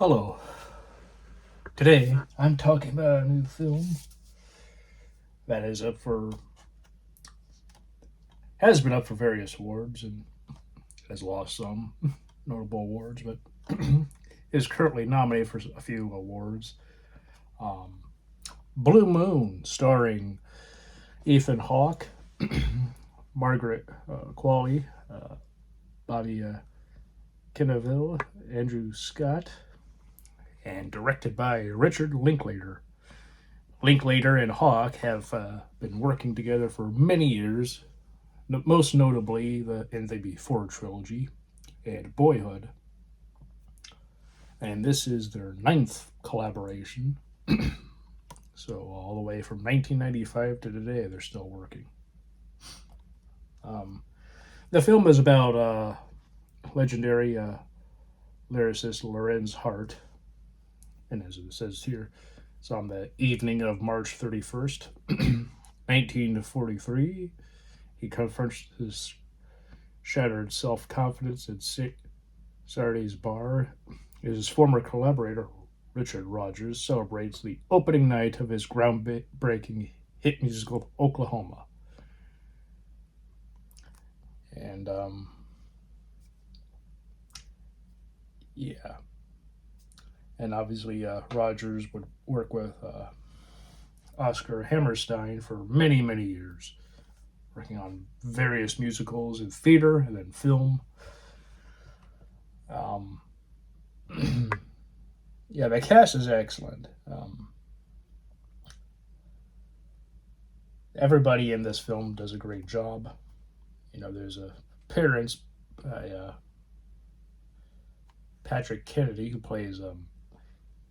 Hello. Today I'm talking about a new film that is up for has been up for various awards and has lost some notable awards, but is currently nominated for a few awards. Um, Blue Moon, starring Ethan Hawke, Margret Qualley, Bobby Kenneville, Andrew Scott, and directed by Richard Linklater. Linklater and Hawke have been working together for many years, most notably in the Before trilogy and Boyhood. And this is their ninth collaboration. So, all the way from 1995 to today, they're still working. Um, the film is about legendary lyricist Lorenz Hart. And as it says here, it's on the evening of March 31st, 1943. He confronts his shattered self confidence at Saturday's bar. His former collaborator, Richard Rogers, celebrates the opening night of his groundbreaking hit musical, Oklahoma. And, yeah. And obviously, Rogers would work with Oscar Hammerstein for many, many years, working on various musicals in theater and then film. Um, yeah, the cast is excellent. Everybody in this film does a great job. You know, there's a appearance by Patrick Kennedy, who plays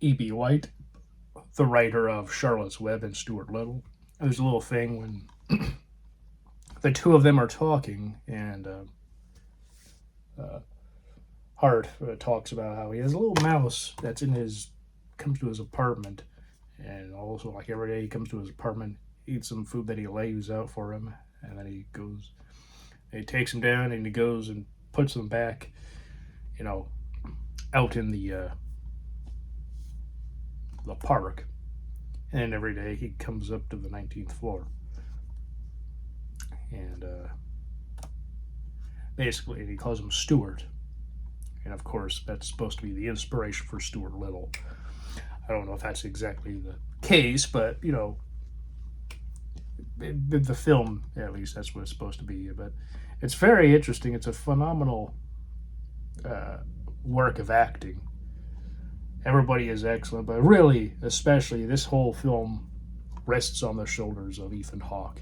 E.B. White, the writer of Charlotte's Web and Stuart Little. And there's a little thing when the two of them are talking, and Hart talks about how he has a little mouse that's comes to his apartment, and also like every day he comes to his apartment, eats some food that he lays out for him, and then he takes him down and he goes and puts him back, you know, out in the park, and every day he comes up to the 19th floor, and basically he calls him Stuart. And of course, that's supposed to be the inspiration for Stuart Little. I don't know if that's exactly the case, but you know, the film, at least, that's what it's supposed to be. But it's very interesting. It's a phenomenal work of acting. Everybody is excellent, but really, especially, this whole film rests on the shoulders of Ethan Hawke.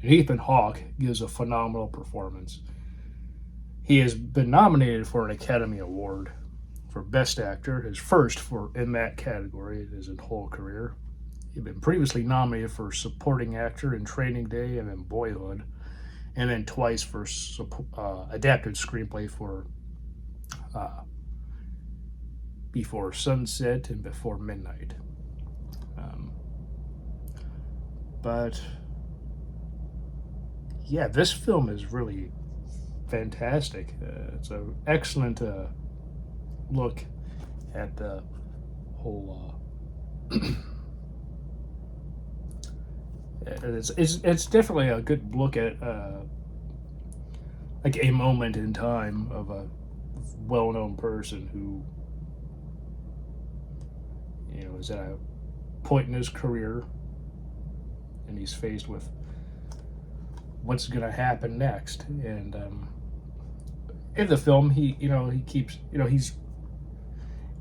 And Ethan Hawke gives a phenomenal performance. He has been nominated for an Academy Award for Best Actor, his first in that category in his whole career. He'd been previously nominated for Supporting Actor in Training Day and then Boyhood, and then twice for adapted screenplay for Before Sunset and Before Midnight. But yeah, this film is really fantastic. It's an excellent look at the whole. It's definitely a good look at like a moment in time of a well-known person who, you know, is at a point in his career and he's faced with what's going to happen next. And in the film, he keeps, he's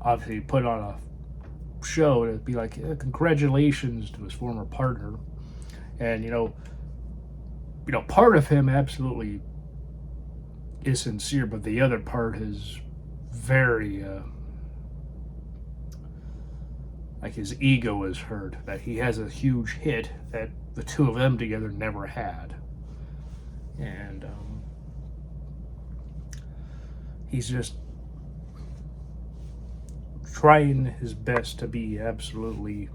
obviously put on a show to be like, congratulations to his former partner. And part of him absolutely is sincere, but the other part is very like his ego is hurt that he has a huge hit that the two of them together never had. And he's just trying his best to be absolutely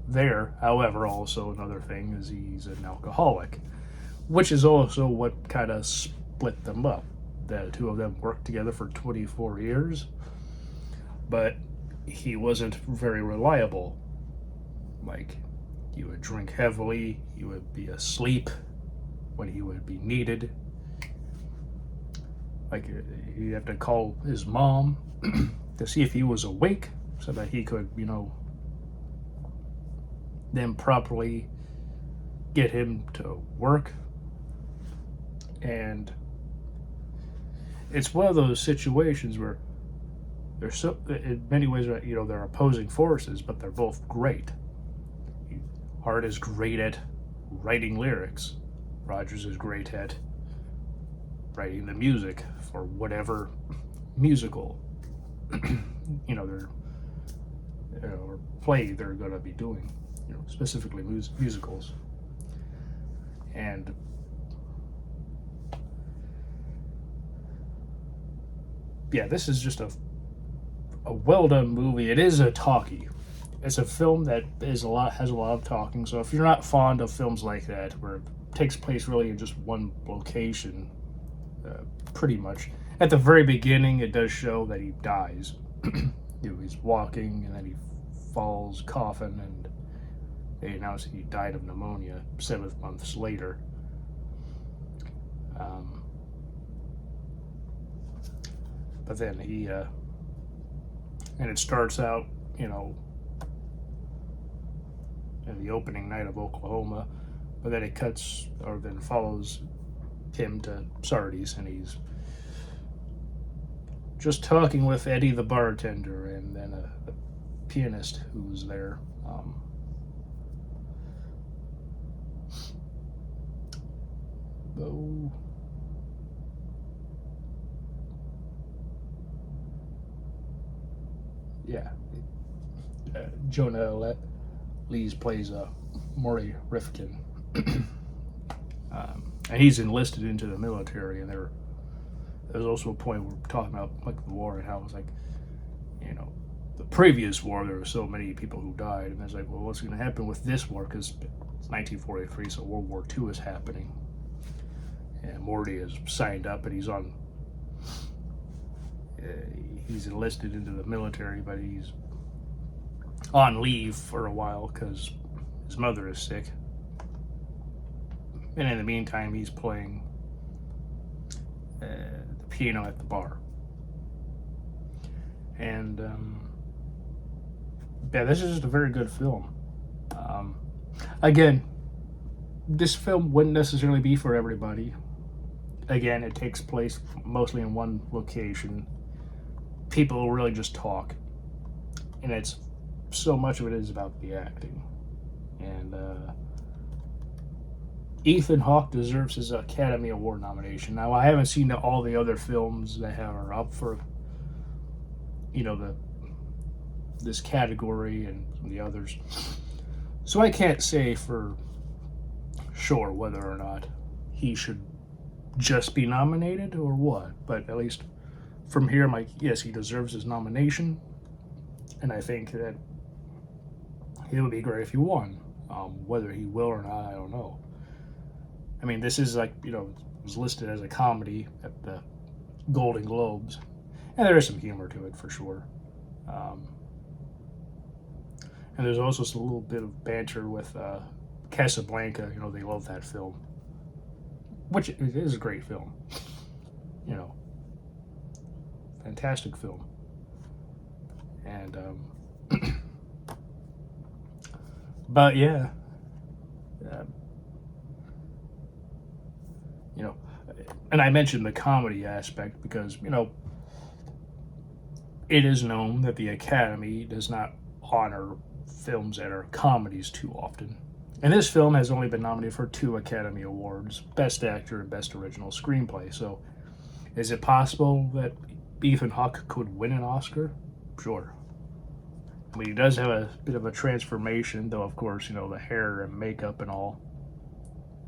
there. However, also another thing is he's an alcoholic, which is also what kind of split them up. the two of them worked together for 24 years, but he wasn't very reliable. Like, he would drink heavily, he would be asleep when he would be needed. Like, he'd have to call his mom to see if he was awake so that he could, then properly get him to work. And it's one of those situations where they're so, in many ways, they're opposing forces, but they're both great. Hart is great at writing lyrics. Rogers is great at writing the music for whatever musical, they're or play they're going to be doing, specifically musicals. And yeah, this is just a well done movie. It is a talkie. It's a film that has a lot of talking. So if you're not fond of films like that, where it takes place really in just one location, pretty much at the very beginning, it does show that he dies. He's walking and then he falls, coughing, and they announce that he died of pneumonia 7 months later. But then he, and it starts out, in the opening night of Oklahoma, but then it cuts, or then follows him to Sardis, and he's just talking with Eddie the bartender, and then a pianist who's there. Oh. Yeah. Jonah Lees plays Maury Rifkin. And he's enlisted into the military, and there's also a point where we're talking about like the war and how it's like, the previous war there were so many people who died, and it's like, well, what's going to happen with this war? Because it's 1943, so World War II is happening, and Morty is signed up, and he's enlisted into the military, but he's on leave for a while because his mother is sick. And in the meantime, he's playing the piano at the bar. And this is just a very good film. Again, this film wouldn't necessarily be for everybody. Again, it takes place mostly in one location. People really just talk, and it's so much of it is about the acting. And Ethan Hawke deserves his Academy Award nomination. Now, I haven't seen all the other films that are up for, this category and the others, so I can't say for sure whether or not he should just be nominated or what. But at least from here, I'm like, yes, he deserves his nomination, and I think that it would be great if he won. Whether he will or not, I don't know. I mean, this is like, it was listed as a comedy at the Golden Globes, and there is some humor to it for sure. And there's also a little bit of banter with Casablanca. They love that film, which it is a great film. Fantastic film. And but yeah, and I mentioned the comedy aspect because it is known that the Academy does not honor films that are comedies too often. And this film has only been nominated for 2 Academy Awards, Best Actor and Best Original Screenplay. So is it possible that Ethan Hawke could win an Oscar? Sure. I mean, he does have a bit of a transformation, though, of course, the hair and makeup and all.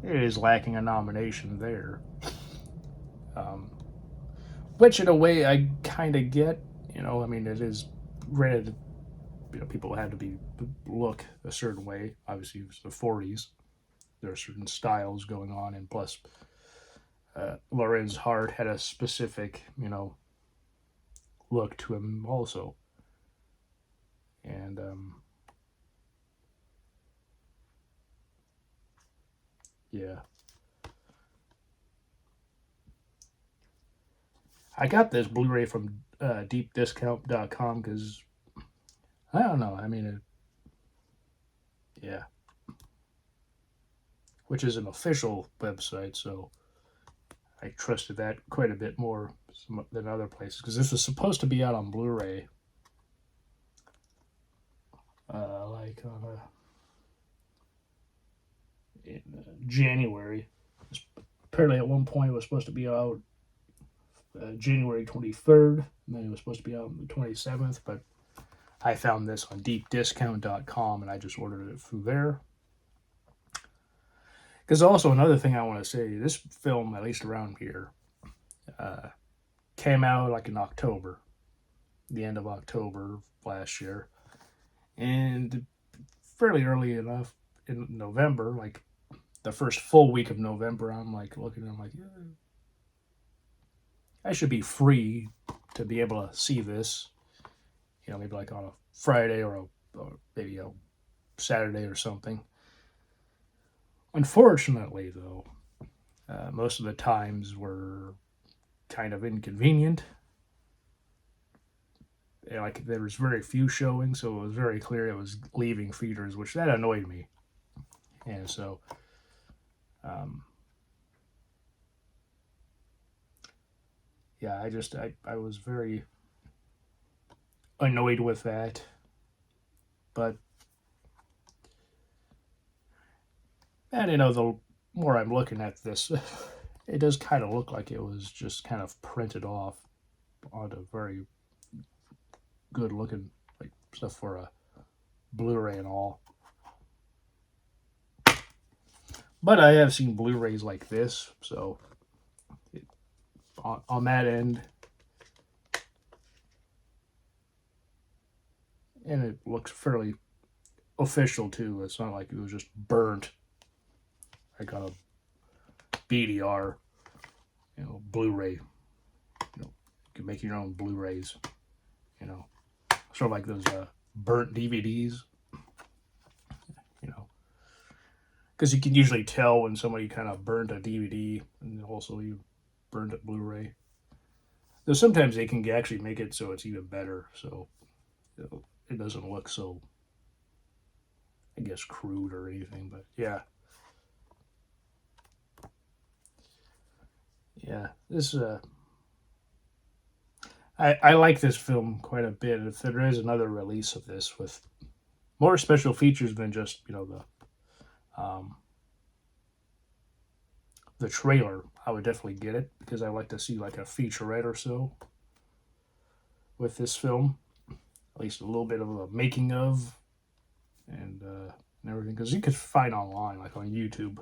It is lacking a nomination there. Which, in a way, I kind of get. I mean, it is granted, people had to look a certain way. Obviously, it was the 40s. There are certain styles going on, and plus, Lorenz Hart had a specific, look to him also. And yeah. I got this Blu-ray from deepdiscount.com because I don't know. I mean, yeah, which is an official website, so I trusted that quite a bit more than other places because this was supposed to be out on Blu-ray, like on in January. Apparently, at one point, it was supposed to be out January 23rd, and then it was supposed to be out on the 27th, but I found this on deepdiscount.com and I just ordered it through there. Because also, another thing I want to say, this film, at least around here, came out like in October, the end of October last year, and fairly early enough in November, like the first full week of November, I'm like looking, I'm like, yeah, I should be free to be able to see this, maybe like on a Friday or maybe a Saturday or something. Unfortunately, though, most of the times were kind of inconvenient. Like there was very few showings, so it was very clear it was leaving theaters, which that annoyed me. And so, yeah, I was very annoyed with that. But, and the more I'm looking at this, it does kind of look like it was just kind of printed off on a very good looking like stuff for a Blu-ray and all. But I have seen Blu-rays like this, so on that end, and it looks fairly official too. It's not like it was just burnt like on a BDR, Blu-ray. You can make your own Blu-rays, sort of like those burnt DVDs, because you can usually tell when somebody kind of burnt a DVD and also you burned a Blu-ray. Though sometimes they can actually make it so it's even better, so it doesn't look so, I guess, crude or anything. But yeah, this I like this film quite a bit. If there is another release of this with more special features than just the trailer, I would definitely get it because I like to see like a featurette or so with this film, at least a little bit of a making of and everything, because you could find online, like on YouTube,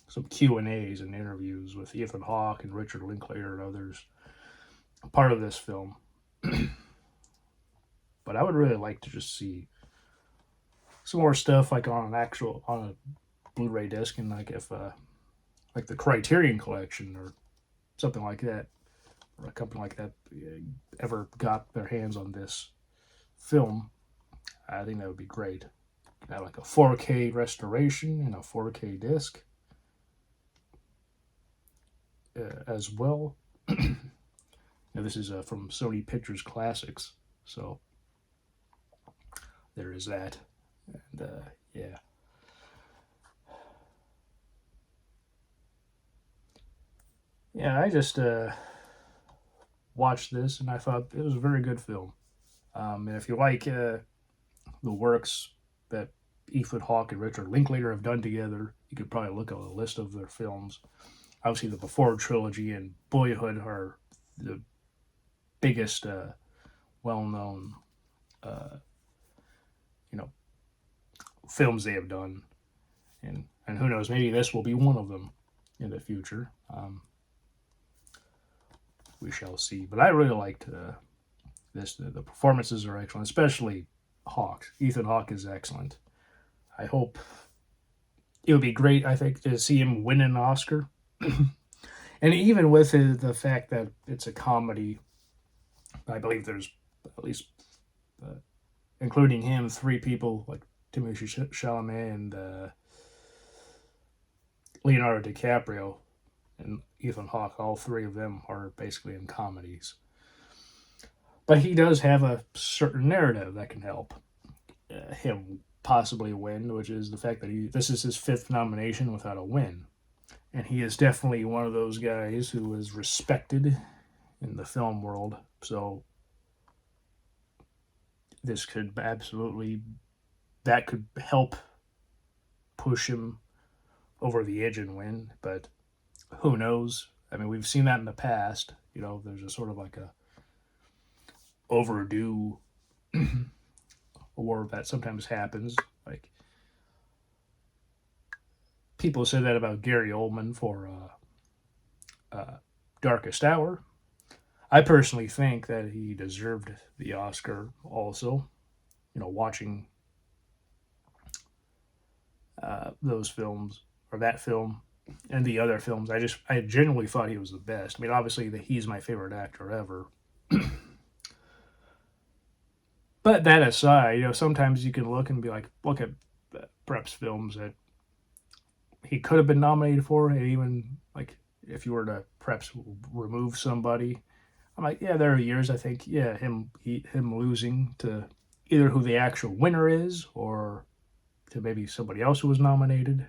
some Q&As and interviews with Ethan Hawke and Richard Linklater and others, part of this film. But I would really like to just see some more stuff like on a Blu-ray disc, and like if like the Criterion Collection or something like that, or a company like that ever got their hands on this film, I think that would be great. Have like a 4K restoration and a 4K disc as well. Now, this is from Sony Pictures Classics, so there is that. And yeah. Yeah, I just watched this and I thought it was a very good film. And if you like the works that Ethan Hawke and Richard Linklater have done together, you could probably look at a list of their films. Obviously, the Before trilogy and Boyhood are the biggest, well-known, films they have done, and who knows, maybe this will be one of them in the future. We shall see. But I really liked this. The performances are excellent, especially Hawke. Ethan Hawke is excellent. I hope it would be great, I think, to see him win an Oscar. And even with the fact that it's a comedy, I believe there's at least, uh, including him, three people like Timothy Chalamet and Leonardo DiCaprio and Ethan Hawke. All three of them are basically in comedies. But he does have a certain narrative that can help him possibly win, which is the fact that this is his fifth nomination without a win. And he is definitely one of those guys who is respected in the film world. So this could absolutely, that could help push him over the edge and win. But who knows? I mean, we've seen that in the past. You know, there's a sort of like a overdue award that sometimes happens. Like people say that about Gary Oldman for Darkest Hour. I personally think that he deserved the Oscar also. You know, watching those films or that film and the other films, I genuinely thought he was the best. I mean, obviously, he's my favorite actor ever. But that aside, you know, sometimes you can look and be like, look at perhaps films that he could have been nominated for, and even like if you were to perhaps remove somebody, I'm like, yeah, there are years I think, yeah, him losing to either who the actual winner is or to maybe somebody else who was nominated,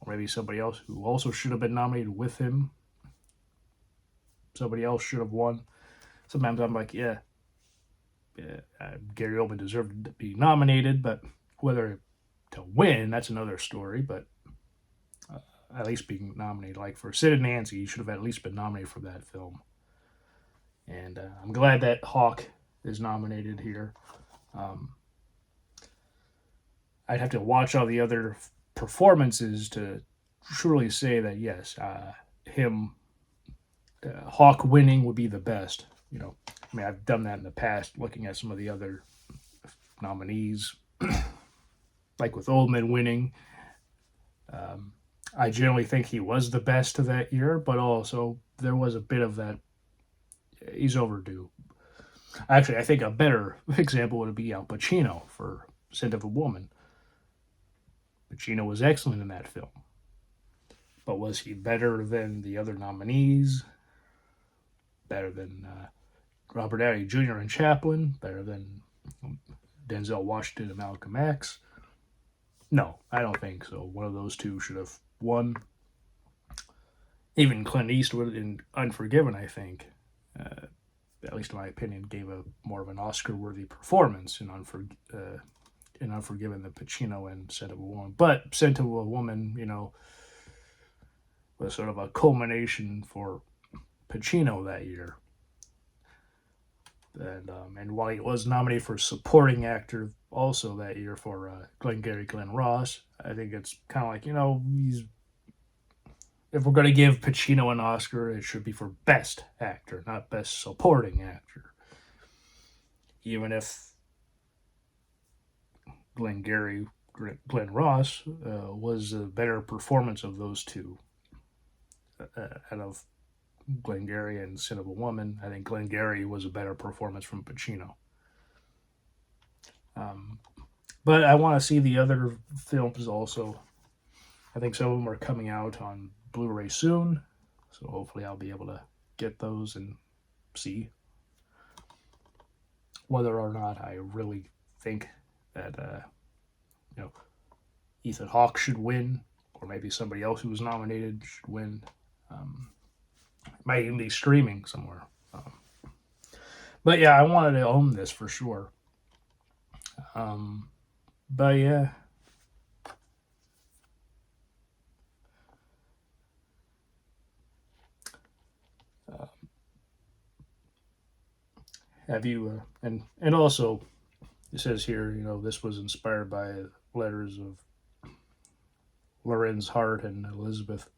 or maybe somebody else who also should have been nominated with him. Somebody else should have won. Sometimes I'm like, yeah, Gary Oldman deserved to be nominated, but whether to win, that's another story. But at least being nominated, like for Sid and Nancy, you should have at least been nominated for that film. And I'm glad that Hawke is nominated here. I'd have to watch all the other performances to truly say that yes, Hawke winning would be the best. You know, I mean, I've done that in the past, looking at some of the other nominees, like with Oldman winning. I generally think he was the best of that year, but also there was a bit of that. He's overdue. Actually, I think a better example would be Al Pacino for Scent of a Woman. Pacino was excellent in that film. But was he better than the other nominees? Better than Robert Downey Jr. and Chaplin? Better than Denzel Washington and Malcolm X? No, I don't think so. One of those two should have won. Even Clint Eastwood in Unforgiven, I think, at least in my opinion, gave a more of an Oscar-worthy performance in Unforgiven than Pacino and Scent of a Woman. But Scent of a Woman, you know, was sort of a culmination for Pacino that year. And while he was nominated for supporting actor also that year for Glenn Ross, I think it's kind of like, you know, if we're going to give Pacino an Oscar, it should be for best actor, not best supporting actor. Even if Glenn Ross was a better performance of those two out of Glengarry and Sin of a Woman. I think Glengarry was a better performance from Pacino. But I want to see the other films also. I think some of them are coming out on Blu-ray soon, so hopefully I'll be able to get those and see whether or not I really think that you know, Ethan Hawke should win, or maybe somebody else who was nominated should win. It might even be streaming somewhere. But yeah, I wanted to own this for sure. But yeah. Have you and also it says here, you know, this was inspired by letters of Lorenz Hart and Elizabeth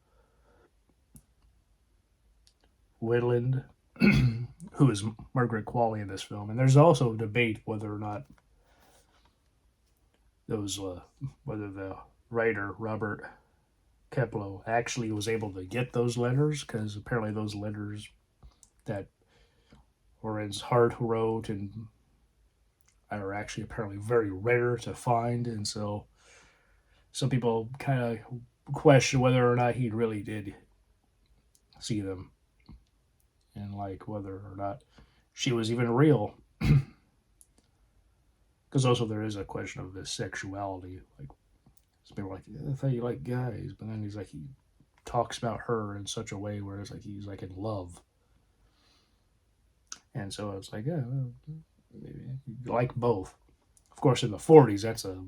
Whitland, who is Margret Qualley in this film. And there's also a debate whether or not whether the writer Robert Kepler actually was able to get those letters, because apparently those letters that Lorenz Hart wrote and are actually apparently very rare to find, and so some people kind of question whether or not he really did see them, and like whether or not she was even real. Because also there is a question of his sexuality. Like, some people are like, I thought you liked guys, but then he's like, he talks about her in such a way where it's like he's like in love, and so it's like, yeah, maybe you like both. Of course, in the '40s, that's a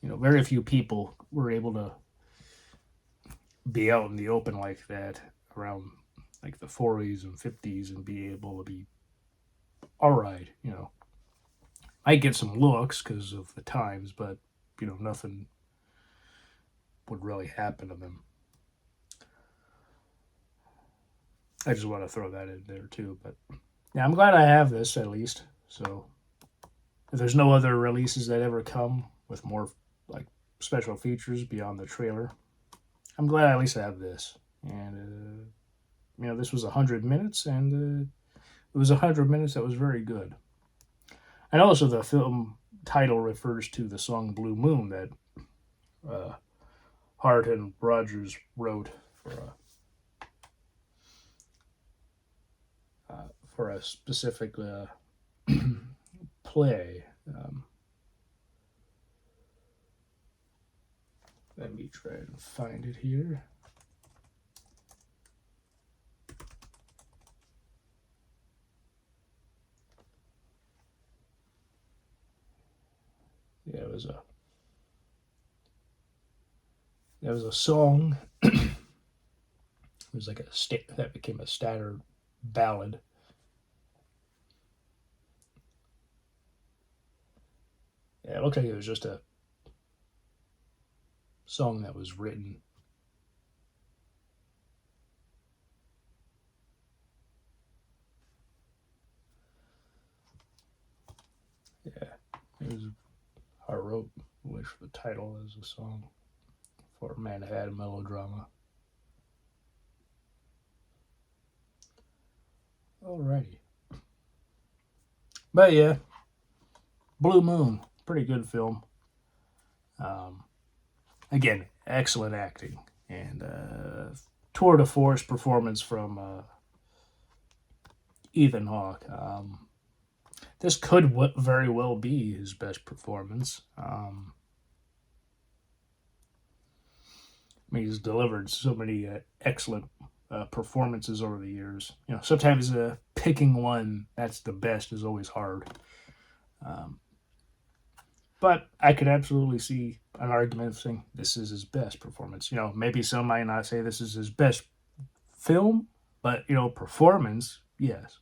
very few people were able to be out in the open like that around like the '40s and '50s and be able to be all right. I get some looks because of the times, but nothing would really happen to them. I just want to throw that in there too. But yeah, I'm glad I have this at least. So if there's no other releases that ever come with more like special features beyond the trailer, I'm glad I at least have this. And this was 100 minutes, and it was 100 minutes that was very good. And also, the film title refers to the song "Blue Moon" that Hart and Rogers wrote for a specific play. Let me try and find it here. Yeah, it was a song. It was like that became a standard ballad. Yeah, it looked like it was just a song that was written. Yeah, it was Hart wrote which the title is a song for Manhattan melodrama. Alrighty. But yeah, Blue Moon, pretty good film. Again, excellent acting, and tour de force performance from Ethan Hawke. This could very well be his best performance. He's delivered so many excellent performances over the years. Sometimes picking one that's the best is always hard. But I could absolutely see an argument of saying this is his best performance. Maybe some might not say this is his best film, but performance, yes.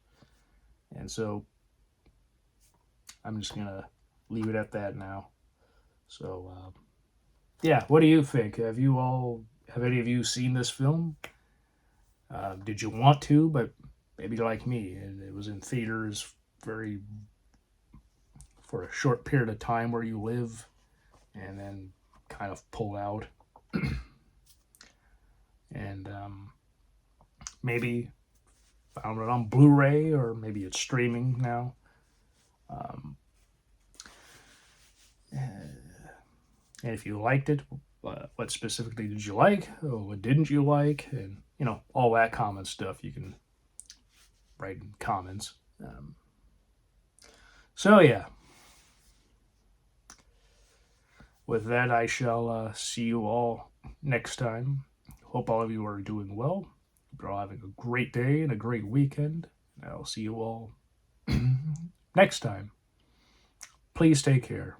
And so I'm just gonna leave it at that now. So yeah, what do you think? Have any of you seen this film? Did you want to, but maybe like me, it was in theaters for a short period of time where you live, and then kind of pulled out, and maybe found it on Blu-ray, or maybe it's streaming now. And if you liked it, what specifically did you like? Or what didn't you like? And all that common stuff you can write in comments. So yeah. With that, I shall see you all next time. Hope all of you are doing well. Hope you're all having a great day and a great weekend. I'll see you all next time. Please take care.